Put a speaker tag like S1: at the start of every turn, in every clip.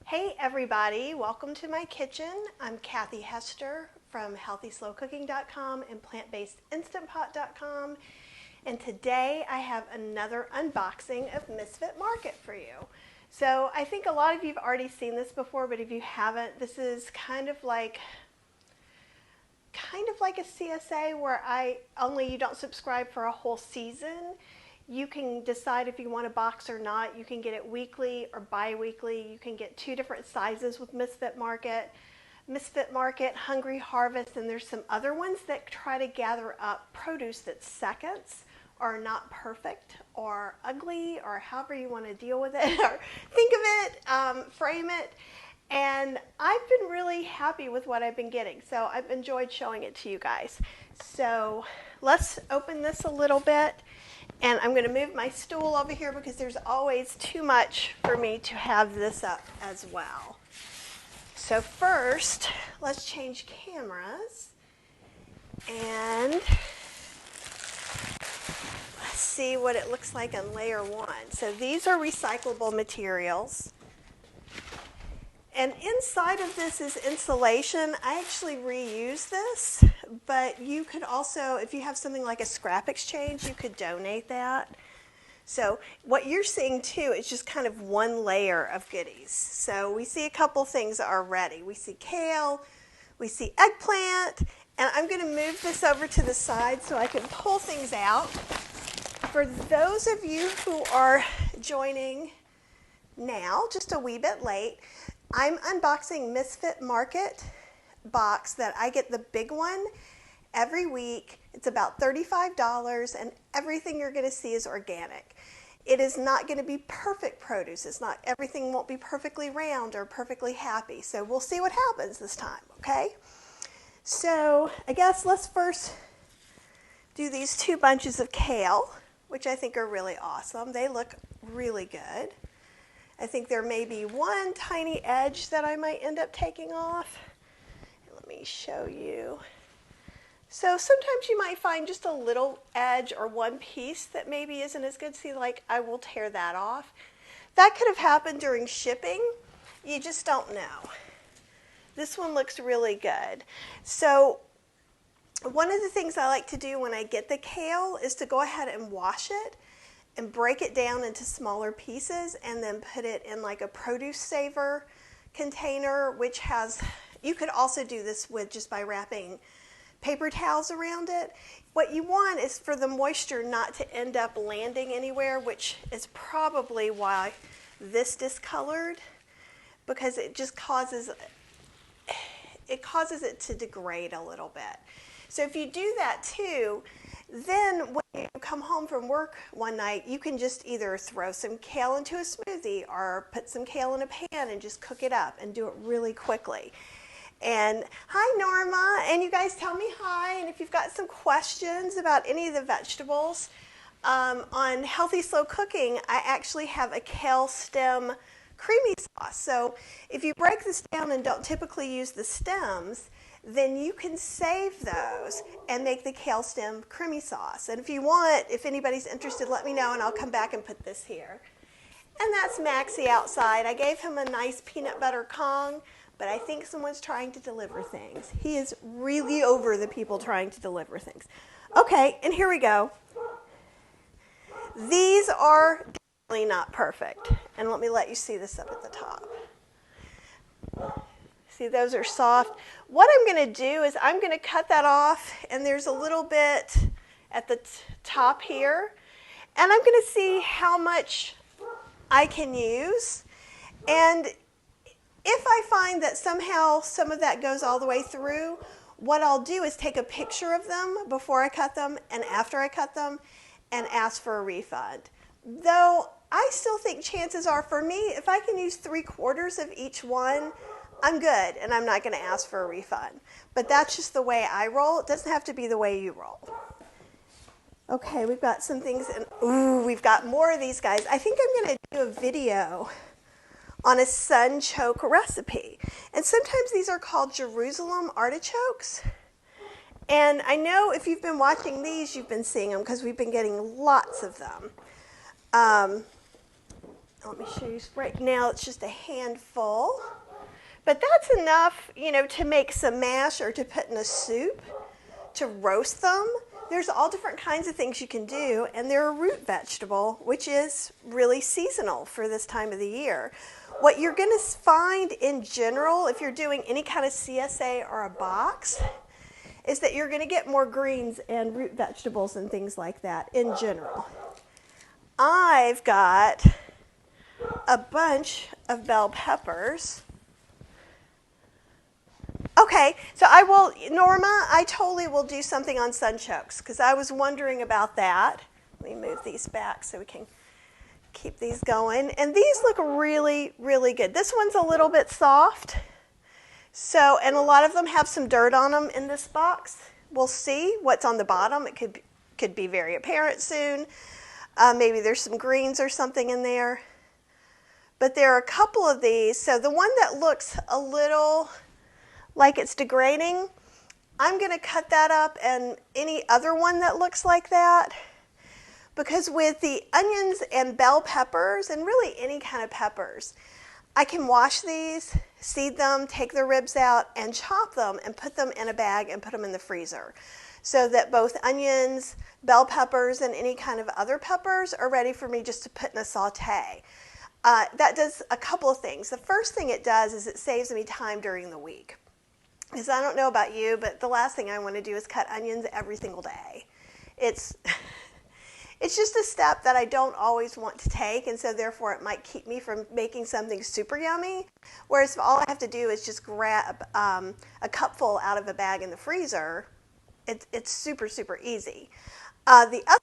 S1: Hey everybody, welcome to my kitchen. I'm Kathy Hester from healthyslowcooking.com and plantbasedinstantpot.com, and today I have another unboxing of Misfit Market for you. So I think a lot of you have already seen this before, but if you haven't, this is kind of like a CSA where you don't subscribe for a whole season. You can decide if you want a box or not. You can get it weekly or bi-weekly. You can get two different sizes with Misfit Market, Hungry Harvest, and there's some other ones that try to gather up produce that's seconds or not perfect or ugly or however you want to deal with it or think of it, frame it. And I've been really happy with what I've been getting, so I've enjoyed showing it to you guys. So let's open this a little bit. And I'm going to move my stool over here because there's always too much for me to have this up as well. So first, let's change cameras. And let's see what it looks like on layer one. So these are recyclable materials. And inside of this is insulation. I actually reuse this, but you could also, if you have something like a scrap exchange, you could donate that. So what you're seeing too is just kind of one layer of goodies. So we see a couple things already. We see kale, we see eggplant, and I'm going to move this over to the side so I can pull things out. For those of you who are joining now, just a wee bit late, I'm unboxing Misfit Market box that I get the big one every week. It's about $35 and everything you're going to see is organic. It is not going to be perfect produce. Everything won't be perfectly round or perfectly happy. So we'll see what happens this time, okay? So I guess let's first do these two bunches of kale, which I think are really awesome. They look really good. I think there may be one tiny edge that I might end up taking off. Let me show you. So sometimes you might find just a little edge or one piece that maybe isn't as good. See, like I will tear that off. That could have happened during shipping. You just don't know. This one looks really good. So one of the things I like to do when I get the kale is to go ahead and wash it and break it down into smaller pieces and then put it in like a produce saver container, which has, you could also do this with just by wrapping paper towels around it. What you want is for the moisture not to end up landing anywhere, which is probably why this discolored, because it just causes it to degrade a little bit. So if you do that too, then when you come home from work one night, you can just either throw some kale into a smoothie or put some kale in a pan and just cook it up and do it really quickly. And hi Norma, and you guys tell me hi, and if you've got some questions about any of the vegetables, on Healthy Slow Cooking, I actually have a kale stem creamy sauce. So if you break this down and don't typically use the stems, then you can save those and make the kale stem creamy sauce. And if you want, if anybody's interested, let me know and I'll come back and put this here. And that's Maxie outside. I gave him a nice peanut butter Kong, but I think someone's trying to deliver things. He is really over the people trying to deliver things. Okay, and here we go. These are definitely not perfect. And let me let you see this up at the top. See, those are soft. What I'm going to do is I'm going to cut that off, and there's a little bit at the top here. And I'm going to see how much I can use. And if I find that somehow some of that goes all the way through, what I'll do is take a picture of them before I cut them and after I cut them and ask for a refund. Though I still think chances are for me, if I can use 3/4 of each one, I'm good, and I'm not going to ask for a refund. But that's just the way I roll. It doesn't have to be the way you roll. Okay, we've got some things, and ooh, we've got more of these guys. I think I'm going to do a video on a sunchoke recipe. And sometimes these are called Jerusalem artichokes. And I know if you've been watching these, you've been seeing them because we've been getting lots of them. let me show you. Right now it's just a handful. But that's enough, to make some mash or to put in a soup, to roast them. There's all different kinds of things you can do, and they're a root vegetable, which is really seasonal for this time of the year. What you're going to find in general, if you're doing any kind of CSA or a box, is that you're going to get more greens and root vegetables and things like that in general. I've got a bunch of bell peppers. Okay, so Norma, I totally will do something on sunchokes because I was wondering about that. Let me move these back so we can keep these going. And these look really, really good. This one's a little bit soft. So, and a lot of them have some dirt on them in this box. We'll see what's on the bottom. It could be very apparent soon. Maybe there's some greens or something in there. But there are a couple of these. So the one that looks a little like it's degrading, I'm going to cut that up, and any other one that looks like that, because with the onions and bell peppers, and really any kind of peppers, I can wash these, seed them, take the ribs out, and chop them and put them in a bag and put them in the freezer, so that both onions, bell peppers, and any kind of other peppers are ready for me just to put in a saute. That does a couple of things. The first thing it does is it saves me time during the week. Because I don't know about you, but the last thing I want to do is cut onions every single day. It's just a step that I don't always want to take, and so therefore it might keep me from making something super yummy. Whereas if all I have to do is just grab a cupful out of a bag in the freezer, it's super, super easy. The other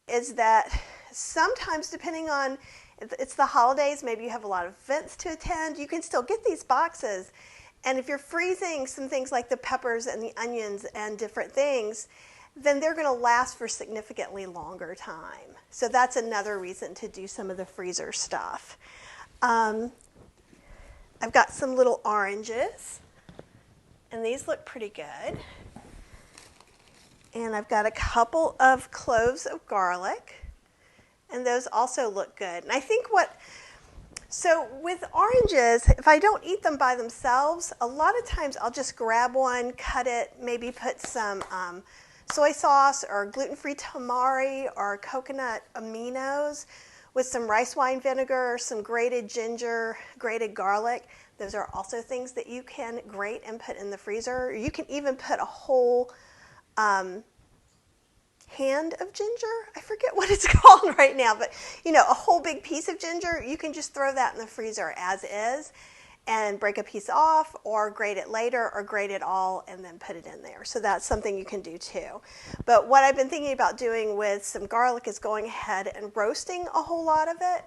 S1: thing is that sometimes, depending on if it's the holidays, maybe you have a lot of events to attend, you can still get these boxes. And if you're freezing some things like the peppers and the onions and different things, then they're going to last for significantly longer time. So that's another reason to do some of the freezer stuff. I've got some little oranges, and these look pretty good. And I've got a couple of cloves of garlic, and those also look good. And I think so with oranges, if I don't eat them by themselves, a lot of times I'll just grab one, cut it, maybe put some soy sauce or gluten-free tamari or coconut aminos with some rice wine vinegar, some grated ginger, grated garlic. Those are also things that you can grate and put in the freezer. You can even put a whole hand of ginger. I forget what it's called right now, but a whole big piece of ginger, you can just throw that in the freezer as is and break a piece off, or grate it later, or grate it all and then put it in there. So that's something you can do too. But what I've been thinking about doing with some garlic is going ahead and roasting a whole lot of it,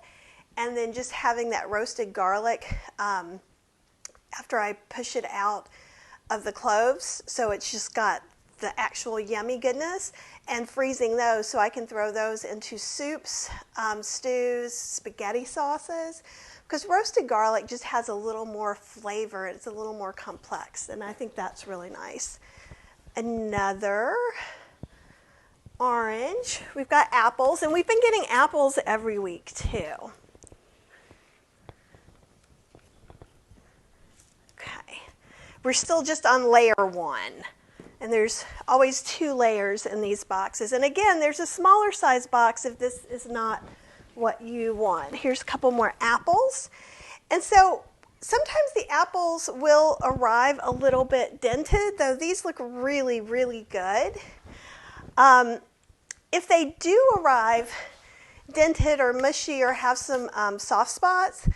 S1: and then just having that roasted garlic after I push it out of the cloves, so it's just got the actual yummy goodness, and freezing those so I can throw those into soups, stews, spaghetti sauces, because roasted garlic just has a little more flavor. It's a little more complex, and I think that's really nice. Another orange. We've got apples, and we've been getting apples every week too. Okay. We're still just on layer 1. And there's always 2 layers in these boxes. And again, there's a smaller size box if this is not what you want. Here's a couple more apples. And so sometimes the apples will arrive a little bit dented, though these look really, really good. If they do arrive dented or mushy or have some soft spots,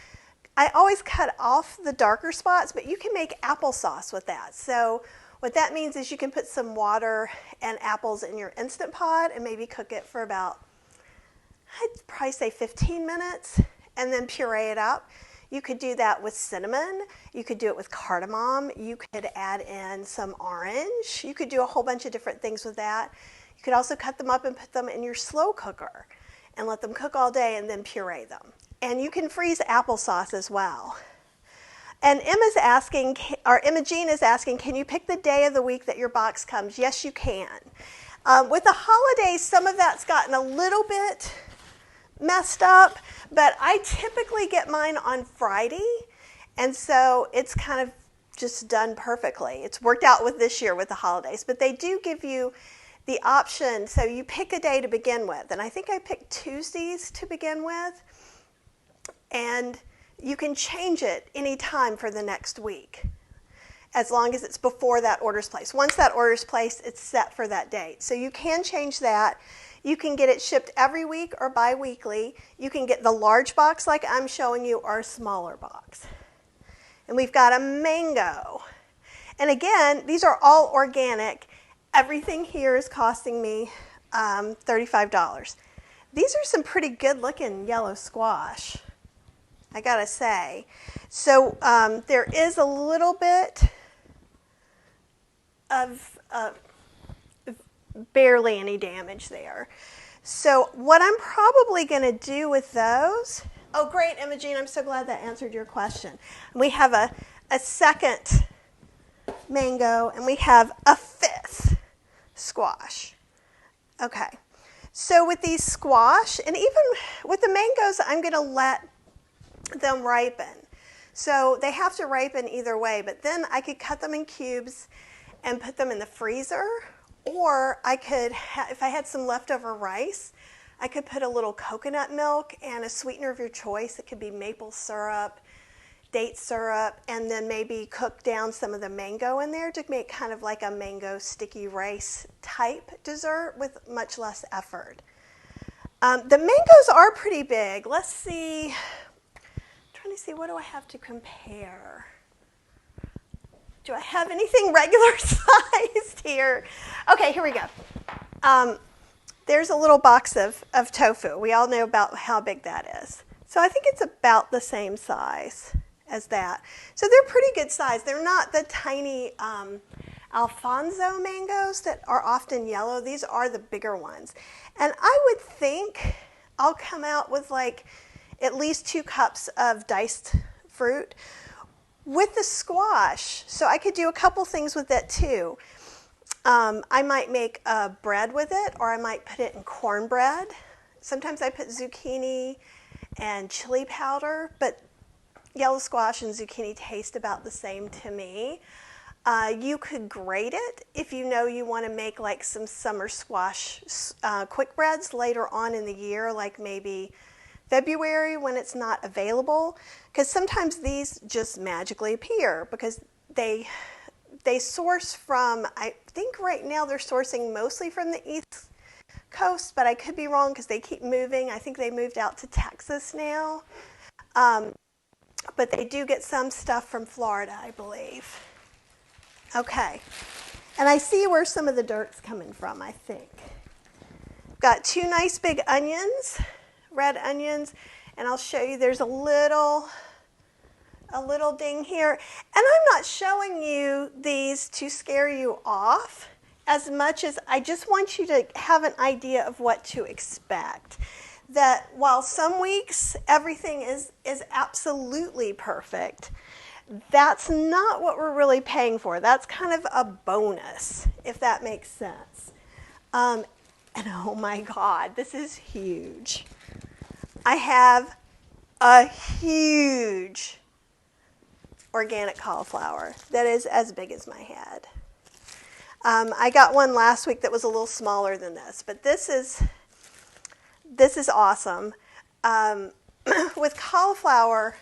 S1: I always cut off the darker spots, but you can make applesauce with that. So what that means is you can put some water and apples in your Instant Pot and maybe cook it for about, I'd probably say 15 minutes, and then puree it up. You could do that with cinnamon. You could do it with cardamom. You could add in some orange. You could do a whole bunch of different things with that. You could also cut them up and put them in your slow cooker and let them cook all day and then puree them. And you can freeze applesauce as well. And Imogene is asking, can you pick the day of the week that your box comes? Yes, you can. With the holidays, some of that's gotten a little bit messed up, but I typically get mine on Friday, and so it's kind of just done perfectly. It's worked out with this year with the holidays, but they do give you the option, so you pick a day to begin with, and I think I picked Tuesdays to begin with, and you can change it anytime for the next week, as long as it's before that order's placed. Once that order's placed, it's set for that date. So you can change that. You can get it shipped every week or bi-weekly. You can get the large box like I'm showing you or a smaller box. And we've got a mango. And again, these are all organic. Everything here is costing me $35. These are some pretty good looking yellow squash, I gotta say. So there is a little bit of barely any damage there. So what I'm probably going to do with those, oh great, Imogene, I'm so glad that answered your question. We have a second mango and we have a fifth squash. Okay, so with these squash and even with the mangoes, I'm going to let them ripen. So they have to ripen either way, but then I could cut them in cubes and put them in the freezer, or I could, if I had some leftover rice, I could put a little coconut milk and a sweetener of your choice. It could be maple syrup, date syrup, and then maybe cook down some of the mango in there to make kind of like a mango sticky rice type dessert with much less effort. The mangoes are pretty big. Let's see. I'm trying to see, what do I have to compare? Do I have anything regular sized here? Okay, here we go. There's a little box of tofu. We all know about how big that is. So I think it's about the same size as that. So they're pretty good size. They're not the tiny Alfonso mangoes that are often yellow. These are the bigger ones. And I would think I'll come out with like at least 2 cups of diced fruit. With the squash, so I could do a couple things with that too. I might make a bread with it, or I might put it in cornbread. Sometimes I put zucchini and chili powder, but yellow squash and zucchini taste about the same to me. You could grate it if you know you want to make like some summer squash quick breads later on in the year, like maybe February when it's not available, because sometimes these just magically appear because they source from, I think right now they're sourcing mostly from the East Coast, but I could be wrong because they keep moving. I think they moved out to Texas now, but they do get some stuff from Florida, I believe. Okay, and I see where some of the dirt's coming from, I think. Got 2 nice big onions, red onions, and I'll show you there's a little ding here. And I'm not showing you these to scare you off as much as I just want you to have an idea of what to expect. That while some weeks everything is absolutely perfect, that's not what we're really paying for. That's kind of a bonus, if that makes sense. And oh my God, this is huge. I have a huge organic cauliflower that is as big as my head. I got one last week that was a little smaller than this, but this is awesome. With cauliflower,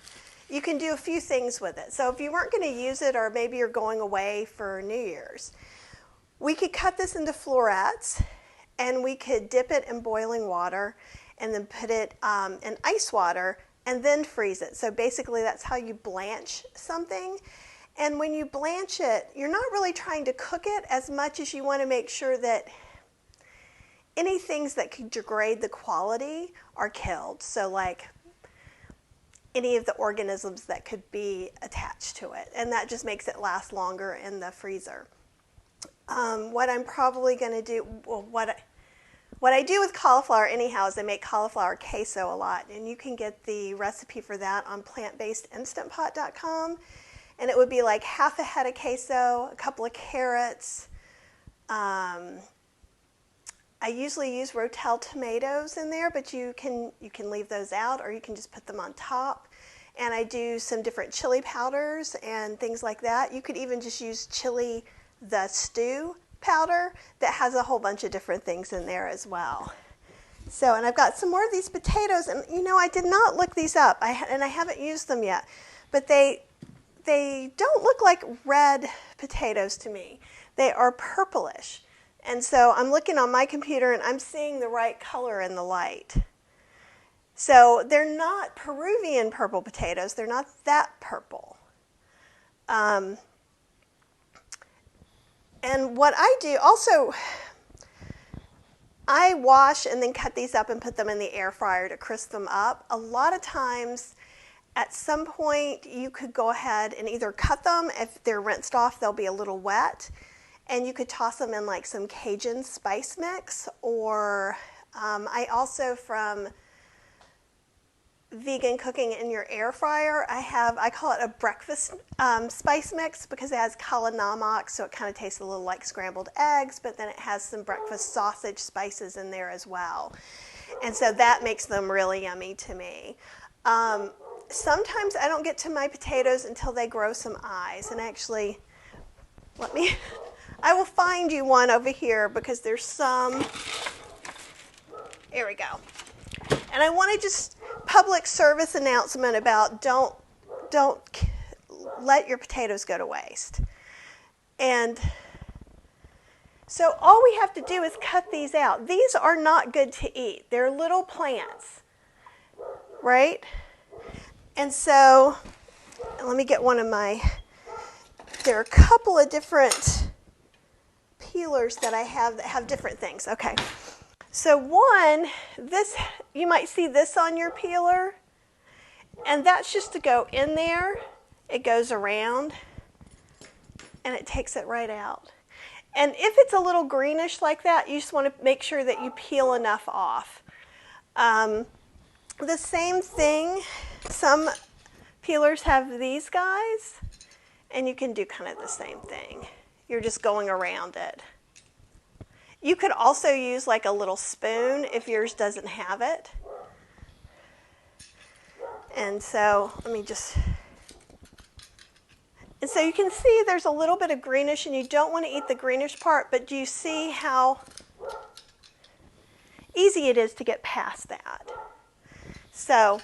S1: you can do a few things with it. So if you weren't going to use it, or maybe you're going away for New Year's, we could cut this into florets, and we could dip it in boiling water and then put it in ice water and then freeze it. So basically that's how you blanch something. And when you blanch it, you're not really trying to cook it as much as you want to make sure that any things that could degrade the quality are killed. So like any of the organisms that could be attached to it. And that just makes it last longer in the freezer. What I'm probably going to do, well, what I do with cauliflower anyhow is I make cauliflower queso a lot, and you can get the recipe for that on plantbasedinstantpot.com, and it would be like half a head of queso, a couple of carrots, I usually use Rotel tomatoes in there, but you can leave those out, or you can just put them on top. And I do some different chili powders and things like that. You could even just use chili, the stew powder that has a whole bunch of different things in there as well. So, and I've got some more of these potatoes, and you know, I did not look these up, and I haven't used them yet, but they don't look like red potatoes to me. They are purplish. And so I'm looking on my computer and I'm seeing the right color in the light. So they're not Peruvian purple potatoes. They're not that purple. And what I do, also, I wash and then cut these up and put them in the air fryer to crisp them up. A lot of times, at some point, you could go ahead and either cut them. If they're rinsed off, they'll be a little wet. And you could toss them in like some Cajun spice mix, or I also, from Vegan Cooking in Your Air Fryer, I call it a breakfast spice mix because it has kalinamak, so it kind of tastes a little like scrambled eggs, but then it has some breakfast sausage spices in there as well. And so that makes them really yummy to me. Sometimes I don't get to my potatoes until they grow some eyes, and actually, I will find you one over here because there's some. Here we go. And I want to just public service announcement about don't let your potatoes go to waste. And so all we have to do is cut these out. These are not good to eat. They're little plants, right? And so let me get one of there are a couple of different peelers that I have that have different things. Okay. So one, you might see this on your peeler, and that's just to go in there. It goes around, and it takes it right out. And if it's a little greenish like that, you just want to make sure that you peel enough off. The same thing, some peelers have these guys, and you can do kind of the same thing. You're just going around it. You could also use like a little spoon if yours doesn't have it. And so and so you can see there's a little bit of greenish, and you don't want to eat the greenish part, but do you see how easy it is to get past that? So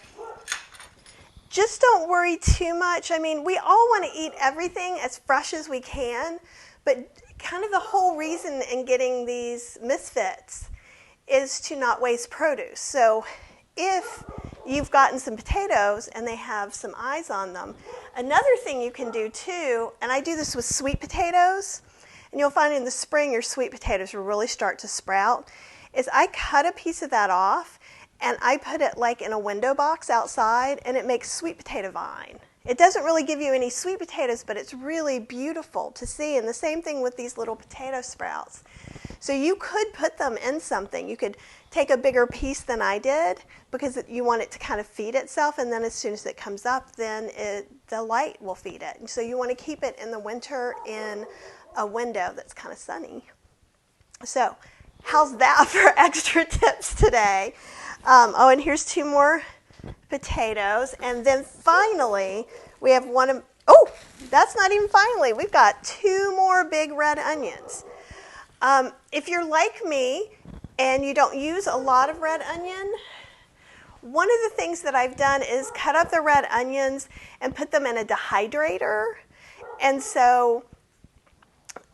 S1: just don't worry too much. I mean, we all want to eat everything as fresh as we can, but kind of the whole reason in getting these misfits is to not waste produce. So if you've gotten some potatoes and they have some eyes on them, another thing you can do too, and I do this with sweet potatoes, and you'll find in the spring your sweet potatoes will really start to sprout, is I cut a piece of that off and I put it like in a window box outside, and it makes sweet potato vine. It doesn't really give you any sweet potatoes, but it's really beautiful to see. And the same thing with these little potato sprouts. So you could put them in something. You could take a bigger piece than I did because you want it to kind of feed itself. And then as soon as it comes up, then the light will feed it. And so you want to keep it in the winter in a window that's kind of sunny. So how's that for extra tips today? And here's two more potatoes, and then finally we have that's not even finally, we've got two more big red onions. If you're like me and you don't use a lot of red onion, one of the things that I've done is cut up the red onions and put them in a dehydrator. And so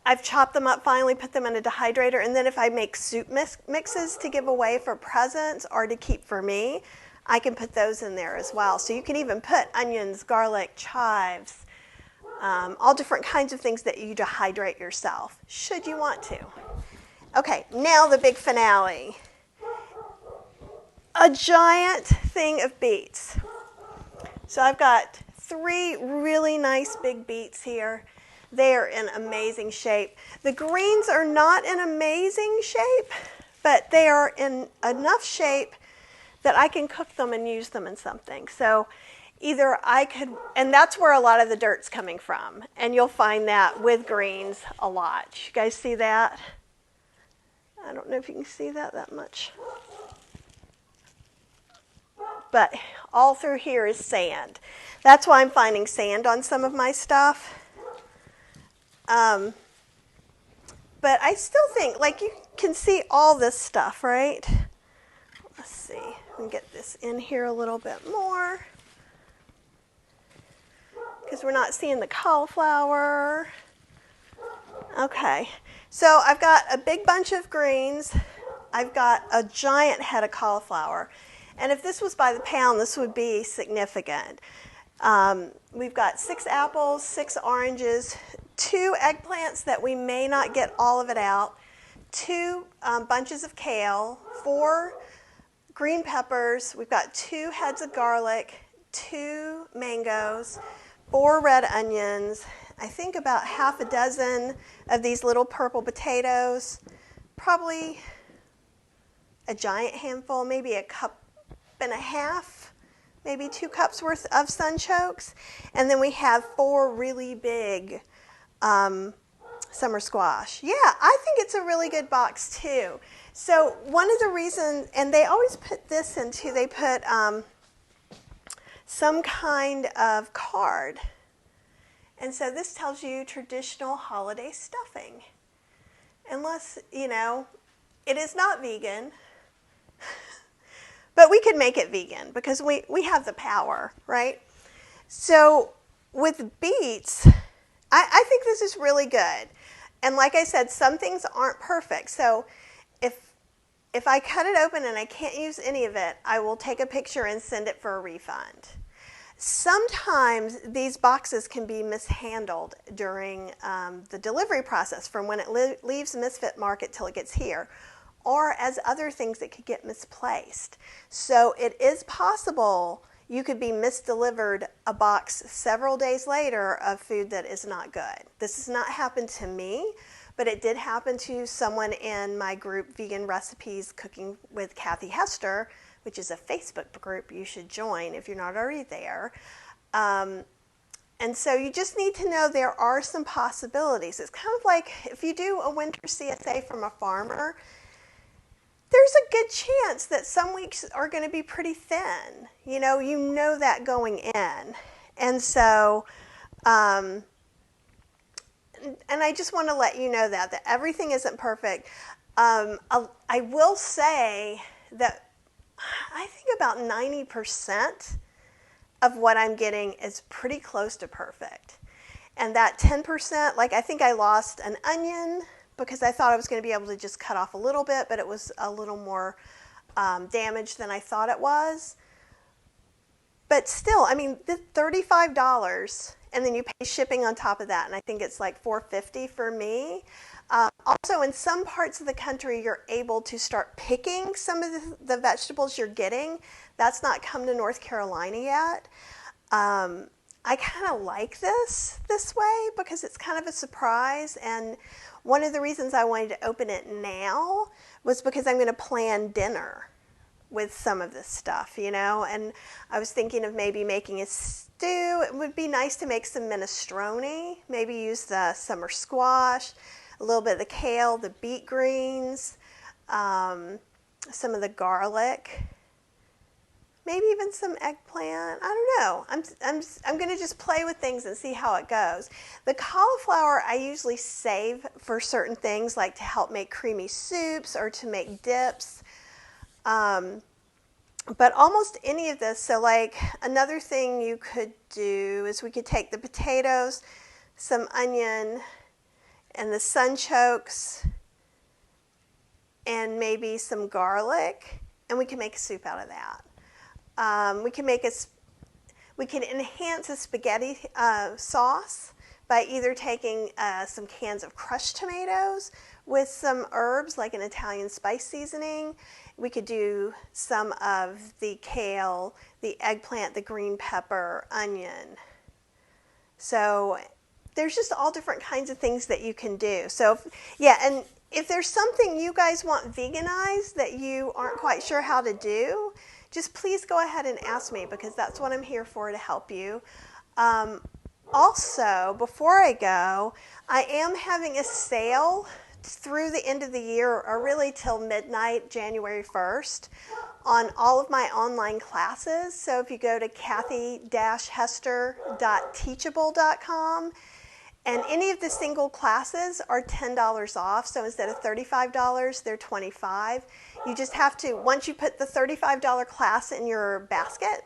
S1: I've chopped them up finally, put them in a dehydrator, and then if I make soup mixes to give away for presents or to keep for me, I can put those in there as well. So you can even put onions, garlic, chives, all different kinds of things that you dehydrate yourself, should you want to. Okay, now the big finale. A giant thing of beets. So I've got 3 really nice big beets here. They are in amazing shape. The greens are not in amazing shape, but they are in enough shape that I can cook them and use them in something. So either I could, and that's where a lot of the dirt's coming from. And you'll find that with greens a lot. You guys see that? I don't know if you can see that much. But all through here is sand. That's why I'm finding sand on some of my stuff. But I still think, like, you can see all this stuff, right? Let's see. We can get this in here a little bit more, because we're not seeing the cauliflower. Okay. So I've got a big bunch of greens. I've got a giant head of cauliflower. And if this was by the pound, this would be significant. We've got 6 apples, 6 oranges, 2 eggplants that we may not get all of it out, 2 bunches of kale, 4 green peppers. We've got 2 heads of garlic, 2 mangoes, 4 red onions, I think about half a dozen of these little purple potatoes, probably a giant handful, maybe a cup and a half, maybe 2 cups worth of sunchokes. And then we have 4 really big summer squash. Yeah, I think it's a really good box too. So one of the reasons, and they always put this into, they put some kind of card. And so this tells you traditional holiday stuffing. Unless, you know, it is not vegan. But we could make it vegan because we have the power, right? So with beets, I think this is really good. And like I said, some things aren't perfect. So if I cut it open and I can't use any of it, I will take a picture and send it for a refund. Sometimes these boxes can be mishandled during the delivery process, from when it leaves Misfit Market till it gets here, or as other things that could get misplaced. So it is possible you could be misdelivered a box several days later of food that is not good. This has not happened to me, but it did happen to someone in my group, Vegan Recipes Cooking with Kathy Hester, which is a Facebook group you should join if you're not already there. And so you just need to know there are some possibilities. It's kind of like if you do a winter CSA from a farmer, there's a good chance that some weeks are going to be pretty thin. You know that going in. And so, and I just want to let you know that everything isn't perfect. I will say that I think about 90% of what I'm getting is pretty close to perfect. And that 10%, like I think I lost an onion because I thought I was going to be able to just cut off a little bit, but it was a little more damaged than I thought it was. But still, I mean, the $35, and then you pay shipping on top of that, and I think it's like $4.50 for me. Also, in some parts of the country, you're able to start picking some of the vegetables you're getting. That's not come to North Carolina yet. I kind of like this way because it's kind of a surprise. And one of the reasons I wanted to open it now was because I'm going to plan dinner with some of this stuff, and I was thinking of maybe making a stew. It would be nice to make some minestrone, maybe use the summer squash, a little bit of the kale, the beet greens, some of the garlic, maybe even some eggplant. I don't know. I'm going to just play with things and see how it goes. The cauliflower I usually save for certain things, like to help make creamy soups or to make dips. But almost any of this, so like another thing you could do is we could take the potatoes, some onion, and the sunchokes, and maybe some garlic, and we can make a soup out of that. We can enhance a spaghetti sauce by either taking some cans of crushed tomatoes with some herbs like an Italian spice seasoning. We could do some of the kale, the eggplant, the green pepper, onion. So there's just all different kinds of things that you can do. So and if there's something you guys want veganized that you aren't quite sure how to do, just please go ahead and ask me, because that's what I'm here for, to help you. Also, before I go, I am having a sale through the end of the year, or really till midnight, January 1st, on all of my online classes. So if you go to kathy-hester.teachable.com, and any of the single classes are $10 off. So instead of $35, they're $25. You just have to, once you put the $35 class in your basket,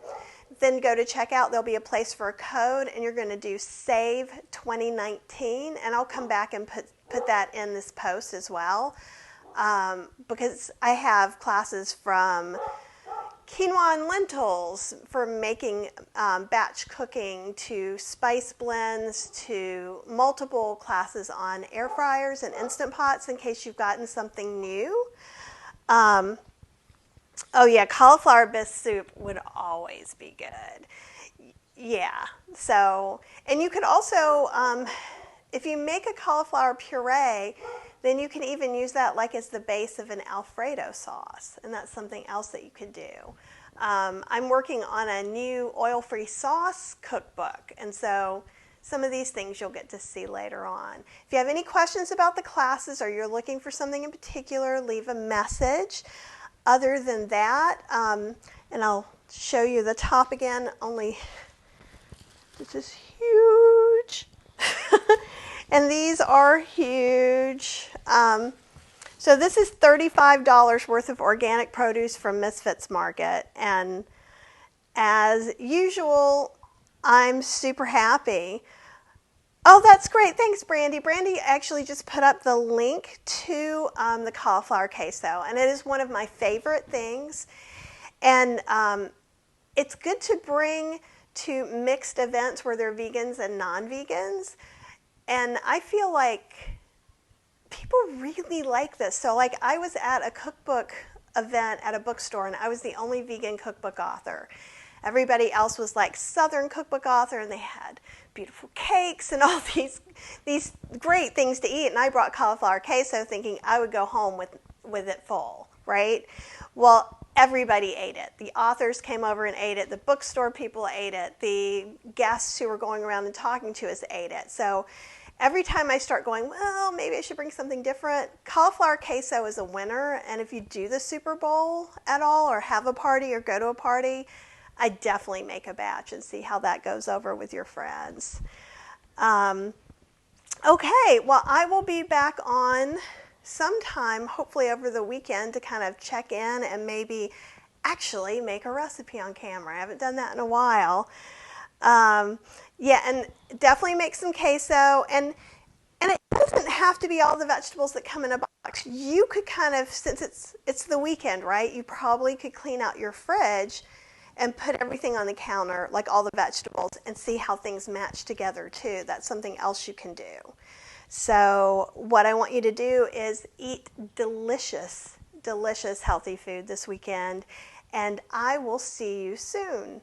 S1: then go to checkout. There'll be a place for a code, and you're going to do Save 2019, and I'll come back and put that in this post as well, because I have classes from quinoa and lentils for making batch cooking, to spice blends, to multiple classes on air fryers and Instant Pots in case you've gotten something new. Oh yeah, cauliflower bisque soup would always be good. Yeah, so, and you could also, if you make a cauliflower puree, then you can even use that like as the base of an Alfredo sauce, and that's something else that you could do. I'm working on a new oil-free sauce cookbook, and so some of these things you'll get to see later on. If you have any questions about the classes, or you're looking for something in particular, leave a message. Other than that, and I'll show you the top again, only this is huge. And these are huge. So this is $35 worth of organic produce from Misfit Market. And as usual, I'm super happy. Oh, that's great. Thanks, Brandy. Brandy actually just put up the link to the cauliflower queso, and it is one of my favorite things. And it's good to bring to mixed events where there are vegans and non-vegans. And I feel like people really like this. So like I was at a cookbook event at a bookstore, and I was the only vegan cookbook author. Everybody else was like Southern cookbook author, and they had beautiful cakes and all these great things to eat. And I brought cauliflower queso thinking I would go home with it full, right? Well, everybody ate it. The authors came over and ate it. The bookstore people ate it. The guests who were going around and talking to us ate it. So every time I start going, well, maybe I should bring something different, cauliflower queso is a winner. And if you do the Super Bowl at all, or have a party, or go to a party, I definitely make a batch and see how that goes over with your friends. Okay, well, I will be back on sometime, hopefully over the weekend, to kind of check in and maybe actually make a recipe on camera. I haven't done that in a while. Yeah, and definitely make some queso. And it doesn't have to be all the vegetables that come in a box. You could kind of, since it's the weekend, right, you probably could clean out your fridge and put everything on the counter, like all the vegetables, and see how things match together too. That's something else you can do. So what I want you to do is eat delicious, delicious healthy food this weekend, and I will see you soon.